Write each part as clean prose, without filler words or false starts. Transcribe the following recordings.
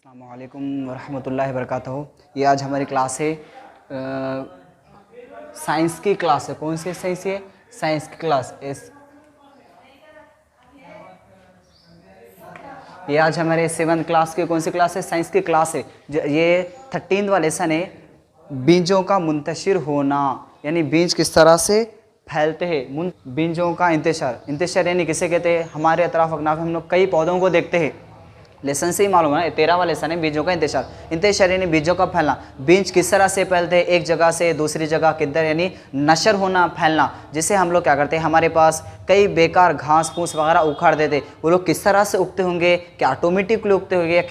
अस्सलामु अलैकुम वरहमतुल्लाहि वबरकातुहू। ये आज हमारी क्लास है, साइंस की क्लास है। कौन सी साइंस है? साइंस की क्लास। ये आज हमारे 7th क्लास की कौन सी क्लास है? साइंस की क्लास है। ये 13वां वाला लेसन है, बीजों का मुंतशिर होना, यानी बीज किस तरह से फैलते हैं। बीजों का इंतशार यानी किसे कहते हैं? हमारे अतराफ अकनाफ हम लोग कई पौधों को देखते हैं। लेसन से ही मालूम है, 13वां लेसन है बीजों का इंतशार यानी बीजों का फैलना। बीज किस तरह से फैलते हैं एक जगह से दूसरी जगह, किधर, यानी नशर होना, फैलना। जिसे हम लोग क्या करते हैं, हमारे पास कई बेकार घास फूस वगैरह उखाड़ देते, वो लोग किस तरह से उगते होंगे? क्या ऑटोमेटिकली उगते होंगे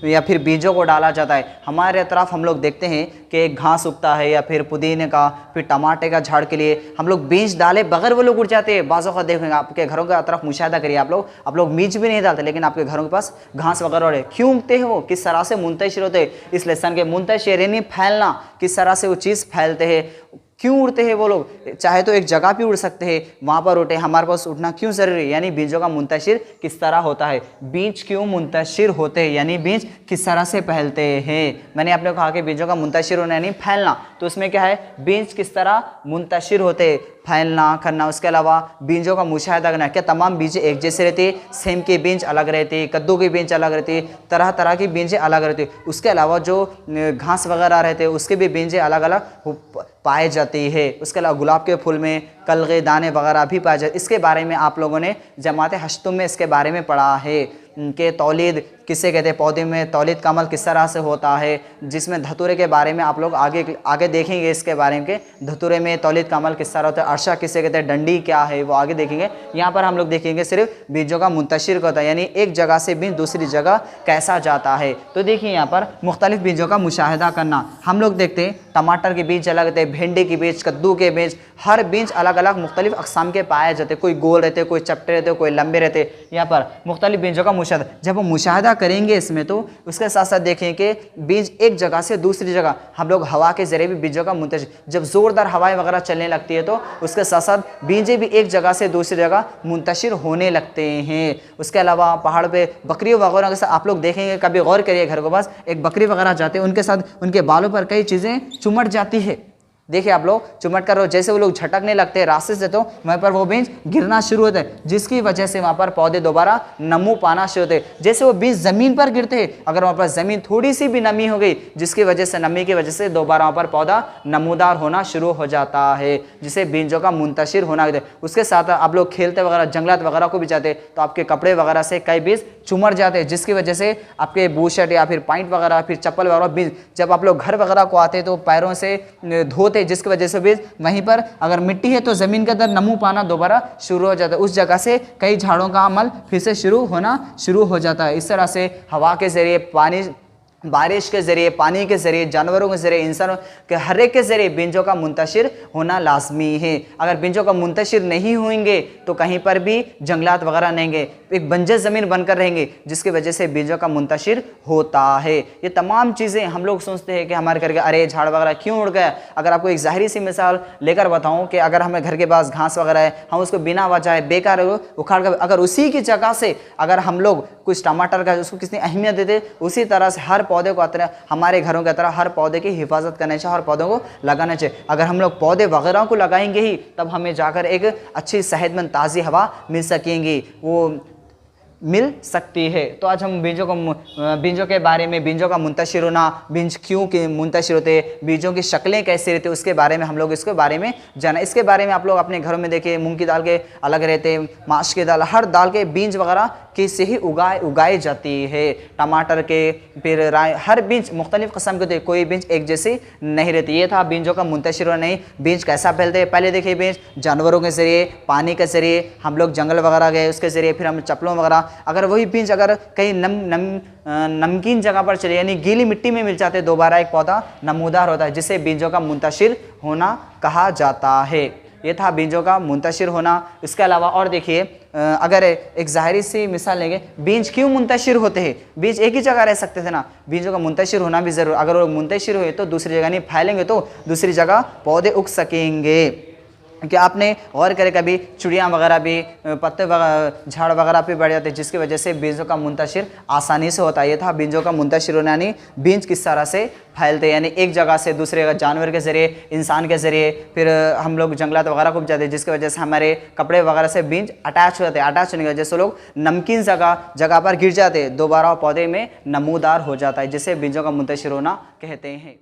या फिर बीजों को डाला जाता है? हमारे तरफ हम लोग देखते हैं कि एक घास उगता है या फिर पुदीने का, फिर टमाटे का झाड़ के लिए हम लोग बीज डाले बगैर वो लोग उड़ जाते हैं। बाज़ों का देखेंगे, आपके घरों के तरफ मुशाहिदा करिए आप लोग बीज भी नहीं डालते, लेकिन आपके घरों के पास घास वगैरह क्यों उगते हैं? वो किस तरह से मुंतशिर होते हैं? इस लेसन के मुंतशिर यानी फैलना, किस तरह से वो चीज़ फैलते हैं, क्यों उड़ते हैं वो लोग? चाहे तो एक जगह पे उड़ सकते हैं, वहाँ पर उठे, हमारे पास उठना क्यों ज़रूरी है? यानी बीजों का मुंतशिर किस तरह होता है, बीज क्यों मुंतशिर होते हैं, यानी बीज किस तरह से फैलते हैं। मैंने आपने कहा कि बीजों का मुंतशिर होना यानी फैलना, तो उसमें क्या है? बीज किस तरह मुंतशिर होते हैं, फैलना करना। उसके अलावा बीजों का मुशाहिदा करना, क्या तमाम बीजें एक जैसे रहती? सेम के बीज अलग रहते, कद्दू के बीज अलग रहते, तरह तरह की बीजें अलग रहती। उसके अलावा जो घास वगैरह रहते उसके भी बीजें अलग अलग पाए जाती है। उसके अलावा गुलाब के फूल में कलगे दाने वगैरह भी पाए जाते। इसके बारे में आप लोगों ने जमात हश्तुम में इसके बारे में पढ़ा है कि तौलीद किसे कहते हैं, पौधे में तौलीद का अमल किस तरह से होता है, जिसमें धतूरे के बारे में आप लोग आगे देखेंगे। इसके बारे में धतूरे में तौलीद का अमल किस तरह होता है, अरशा किसे कहते हैं, डंडी क्या है, वो आगे देखेंगे। यहाँ पर हम लोग देखेंगे सिर्फ बीजों का मुंतशिर होता है, यानी एक जगह से बीज दूसरी जगह कैसा जाता है। तो देखिए यहाँ पर मुख्तलिफ बीजों का मुशाहिदा करना। हम लोग देखते हैं टमाटर के बीज अलग रहते हैं, भिंडी के बीज, कद्दू के बीज, हर बीज अलग अलग मुख्तलिफ अक़साम के पाए जाते हैं। कोई गोल रहते, कोई चपटे रहते, कोई लंबे रहते। यहाँ पर मुख्तलिफ बीजों का मुशाहिदा, जब हम मुशाहिदा करेंगे इसमें, तो उसके साथ साथ देखें कि बीज एक जगह से दूसरी जगह, हम लोग हवा के जरिए भी बीजों का मुंतशिर, जब ज़ोरदार हवाएं वगैरह चलने लगती है तो उसके साथ साथ बीजें भी एक जगह से दूसरी जगह मुंतशिर होने लगते हैं। उसके अलावा पहाड़ पे बकरियों वगैरह के साथ आप लोग देखेंगे, कभी गौर करिए, घर के पास एक बकरी वगैरह जाते हैं, उनके साथ उनके बालों पर कई चीज़ें चिमट जाती है। देखिए आप लोग चिमट कर, जैसे वो लोग झटकने लगते हैं रास्ते से, तो वहाँ पर वो बीज गिरना शुरू होते हैं, जिसकी वजह से वहाँ पर पौधे दोबारा नमू पाना शुरू होते हैं। जैसे वो बीज ज़मीन पर गिरते हैं, अगर वहाँ पर ज़मीन थोड़ी सी भी नमी हो गई, जिसकी वजह से नमी की वजह से दोबारा वहाँ पर पौधा नमूदार होना शुरू हो जाता है, जिसे बीजों का मुंतशिर होना कहते हैं। उसके साथ आप लोग खेलते वगैरह जंगलात वगैरह को भी जाते हैं, तो आपके कपड़े वगैरह से कई बीज चुमड़ जाते हैं, जिसकी वजह से आपके बूट शर्ट या फिर पैंट वगैरह, फिर चप्पल वगैरह बीज, जब आप लोग घर वगैरह को आते हैं तो पैरों से धोते, जिसकी वजह से बीज वहीं पर अगर मिट्टी है तो ज़मीन के अंदर नमू पाना दोबारा शुरू हो जाता है। उस जगह से कई झाड़ों का अमल फिर से शुरू होना शुरू हो जाता है। इस तरह से हवा के ज़रिए, पानी, बारिश के ज़रिए, पानी के ज़रिए, जानवरों के ज़रिए, इंसानों के हर एक के ज़रिए बीजों का मुंतशिर होना लाजमी है। अगर बीजों का मुंतशिर नहीं होंगे तो कहीं पर भी जंगलात वगैरह नहीं रहेंगे, एक बंजर ज़मीन बनकर रहेंगे, जिसकी वजह से बीजों का मुंतशिर होता है। ये तमाम चीज़ें हम लोग सोचते हैं कि हमारे घर के अरे झाड़ वगैरह क्यों उड़ गया। अगर आपको एक ज़ाहिरी सी मिसाल लेकर बताऊँ कि अगर हमें घर के पास घास वगैरह है, हम उसको बिना वजह बेकार उखाड़ कर, अगर उसी की जगह से अगर हम लोग कुछ टमाटर का उसको कितनी अहमियत देते, उसी तरह से हर पौधे को तरह, हमारे घरों की तरह हर पौधे की हिफाजत करना चाहिए, हर पौधों को लगाना चाहिए। अगर हम लोग पौधे वगैरह को लगाएंगे ही, तब हमें जाकर एक अच्छी सेहतमंद ताज़ी हवा मिल सकेंगी, वो मिल सकती है। तो आज हम बीजों के बारे में, बीजों का मुंतशिर होना, बीज क्यों के मुंतशिर होते, बीजों की शक्लें कैसे रहती, उसके बारे में हम लोग इसके बारे में जाना। इसके बारे में आप लोग अपने घरों में देखिए, मूंग की दाल के अलग रहते, माश की दाल, हर दाल के बीज वगैरह कैसे ही उगाई जाती है। टमाटर के, फिर राय, हर बीज मुख्तलिफ किस्म के होते हैं, कोई बीज एक जैसी नहीं रहती। ये था बीजों का मुंतशिर होना। नहीं, बीज कैसा फैलते हैं, पहले देखिए बीज जानवरों के ज़रिए, पानी के ज़रिए, हम लोग जंगल वगैरह गए उसके ज़रिए, फिर हम चप्पलों वगैरह, अगर वही बीज अगर कहीं नमकीन जगह पर चले, यानी गीली मिट्टी में मिल जाते, दोबारा एक पौधा नमूदार होता है, जिसे बीजों का मुंतशिर होना कहा जाता है। ये था बीजों का मुंतशिर होना। इसके अलावा और देखिए, अगर एक ज़ाहिरी सी मिसाल लेंगे, बीज क्यों मुंतशिर होते हैं? बीज एक ही जगह रह सकते थे ना, बीजों का मुंतशिर होना भी ज़रूर। अगर वो मुंतशिर हुए तो दूसरी जगह नहीं फैलेंगे, तो दूसरी जगह पौधे उग सकेंगे। कि आपने गौर करे कभी चिड़िया वगैरह भी पत्ते वगैरह झाड़ वगैरह पे बढ़ जाते हैं, जिसकी वजह से बीजों का मुंतशिर आसानी से होता है। ये था बीजों का मुंतशिर होना, यानी बीज किस तरह से फैलते हैं, यानी एक जगह से दूसरे जानवर के ज़रिए, इंसान के ज़रिए, फिर हम लोग जंगलात वगैरह को जाते हैं, जिसकी वजह से हमारे कपड़े वगैरह से बीज अटैच हो जाते हैं। अटैच होने की वजह से लोग नमकीन जगह पर गिर जाते हैं, दोबारा पौधे में नमूदार हो जाता है, जिसे बीजों का मुंतशिर होना कहते हैं।